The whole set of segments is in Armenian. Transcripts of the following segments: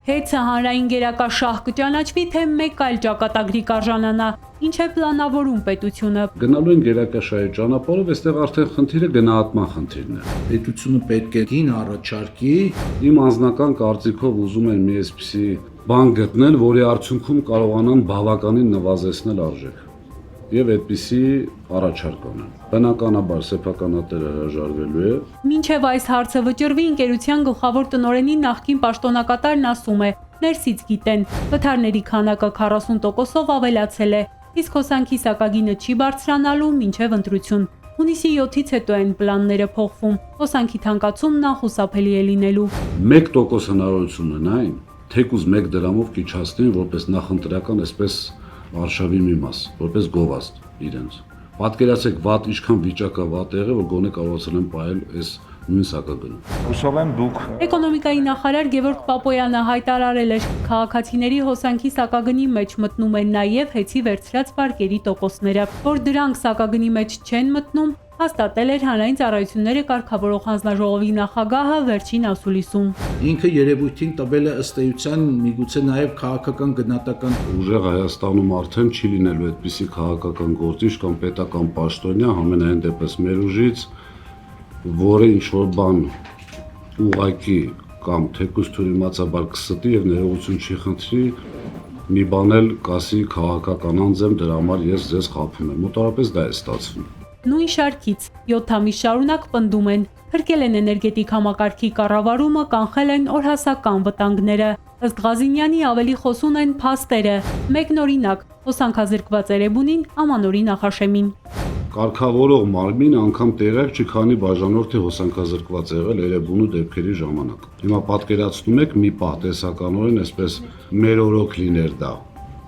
Հեծը հանրային գերակա շահ կճանաչվի, թե մեկ այլ ճակատագրի կարժանանա, ինչ է պլանավորում պետությունը։ Գնալու են գերակա շահի ճանապարհով, այստեղ արդեն խնդիրը գնահատման խնդիրն է։ Պետությունը պետք է դին առաջարկի։ Իմ անձնական կարծիքով ուզում են մի այսպիսի բան գտնել, որի արդյունքում կարողանան բավականին նվազեցնել արժեքը։ Եվ այդպիսի առաջարկ անեն։ Բնականաբար սեփականատերը հրաժարվելու է։ Մինչև այս հարցը վճռվի, ընկերության գլխավոր տնօրենի նախկին պաշտոնակատարն ասում է, ներսից գիտեն, վթարների քանակը 40%-ով ավելացել է, իսկ հոսանքի սակագինը չի բարձրանալու մինչև ընտրություն։ Հունիսի 7-ից հետո են պլանները փոխվում, հոսանքի թանկացումն անխուսափելի է լինելու։ 1% հնարավորություն ունեն, թեկուզ 1 դրամով կիչացնեն որպես նախընտրական, այսպես արշավի մի մաս, որպես գովազդ իրենց։ Պատկերացեք, վատ ինչքան վիճակա վատ եղել, որ գոնե կարողացել են պահել այս նույն սակագնում։ Հուսով եմ դուք Էկոնոմիկայի նախարար Գևորգ Պապոյանը հայտարարել էր, քաղաքացիների հոսանքի սակագնի մեջ մտնում են նաև հեծի վերցրած վարկերի տոկոսները, որ դրանք սակագնի մեջ չեն մտնում, հաստատել էր Հանրային ծառայությունները կարգավորող հանձնաժողովի նախագահը վերջին ասուլիսում։ Ինքը երևույթին տվել է ըստ էության միգուցե նաև քաղաքական գնահատական Ուժեղ Հայաստանում արդեն չի լինելու այդպիսի քաղաքական գործիչ կամ պետական պաշտոնյա, համենայն դեպս մեր ուժից, որը ինչ-որ բան ուղակի կամ թեկուզ թյուրիմացաբար կստի եւ ներողություն չի խնդրի, մի բան էլ կասի քաղաքական անձեմ, դրա համար ես ձեզ խաբում եմ։ Մոտավորապես դա է ստացվում։ Նույն շարքից 7 ամիս շարունակ պնդում են, փրկել են էներգետիկ համակարգի կառավարումը, կանխել են օրհասական վտանգները։ Ըստ Ղազինյանի ավելի խոսուն են փաստերը։ Մեկն օրինակ, հոսանքազրկված Էրեբունին Ամանորի նախաշեմին։ Կարգավորող մարմինը անգամ տեղյակ չի, քանի բաժանորդի հոսանքազրկված եղել Էրեբունու դեպքերի ժամանակ։ Հիմա պատկերացնում եք մի պահ տեսականորեն այսպես մերօրոք լիներ դա։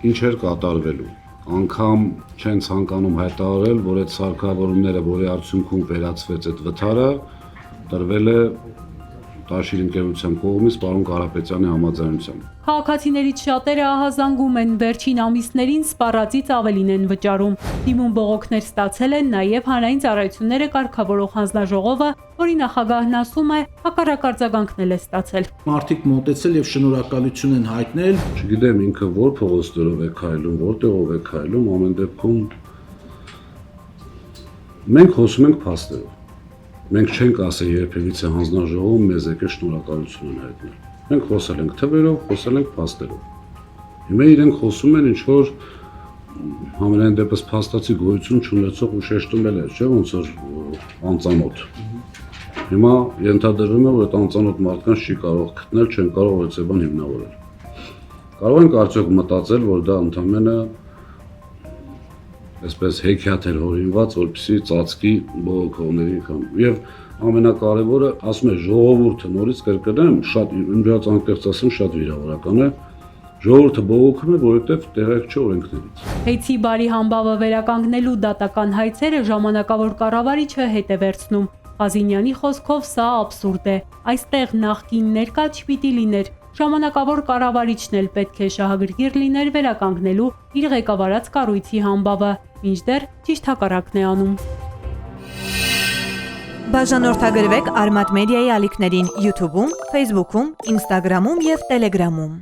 Ինչ էր կատարվելու։ Անգամ չեն ցանկանում հայտարարել, որ այդ սարքավորումները, որի արդյունքում վերացվեց այդ վթարը, տրվել է Տաշիր ընկերության կողմից պարոն Կարապետյանի համաձայնությամբ։ Քաղաքացիներից շատերը ահազանգում են, վերջին ամիսներին սպառածից ավելին են վճարում։ Դիմում բողոքներ ստացել են նաև Հանրային ծառայությունները կարգավորող հանձնաժողովը, որի նախագահն ասում է, հակառակ արձագանքն է ստացել։ մարդիկ մոտեցել եւ շնորհակալություն են հայտնել։ Չգիտեմ ինքը որ փողոցներով է քայլում, որտեղով է քայլում, ամեն դեպքում մենք խոսում ենք փաստերով։ Մենք չենք ասել երբևիցե հանձնաժողովում մեզ եկել շնորհակալություն են հայտնել։ Մենք խոսել ենք թվերով, խոսել ենք փաստերով։ Հիմա իրենք խոսում են ինչ որ համենայն դեպս փաստացի գոյություն չունեցող ու շեշտում էլ է, չէ՞ ոնց որ անծանոթ։ Հիմա ենթադրվում է, որ այդ անծանոթ մարդկանց չի կարող գտնել, չեն կարող այդ բան հիմնավորել։ Կարող են արդյոք մտածել, որ դա ընդհանրապես այսպես հեքիաթ էր հորինված, որպեսզի ծածկի բողոքողների կամ եւ ամենակարևորը, ասում է ժողովուրդը նորից կրկնեմ, շատ իմ դրած անկեղծ ասեմ, շատ վիրավորական է։ Ժողովուրդը բողոքում է, որովհետեւ տեղյակ չէ օրենքներից։ Հեծի բարի համբավը վերականգնելու դատական հայցերը ժամանակավոր կառավարիչը հետ է վերցնում։ Ղազինյանի խոսքով սա աբսուրդ է։ Այստեղ նախկին ներկա չպիտի լիներ։ Ժամանակավոր կառավարիչն էլ պետք է շահագրգիռ լիներ վերականգնելու իր ղեկավարած կառույցի համբավը, մինչդեռ ճիշտ հակառակն է անում։ Բաժանորդագրվեք Արմատ մեդիայի ալիքներին YouTube-ում, Facebook-ում, Instagram-ում և Telegram-ում։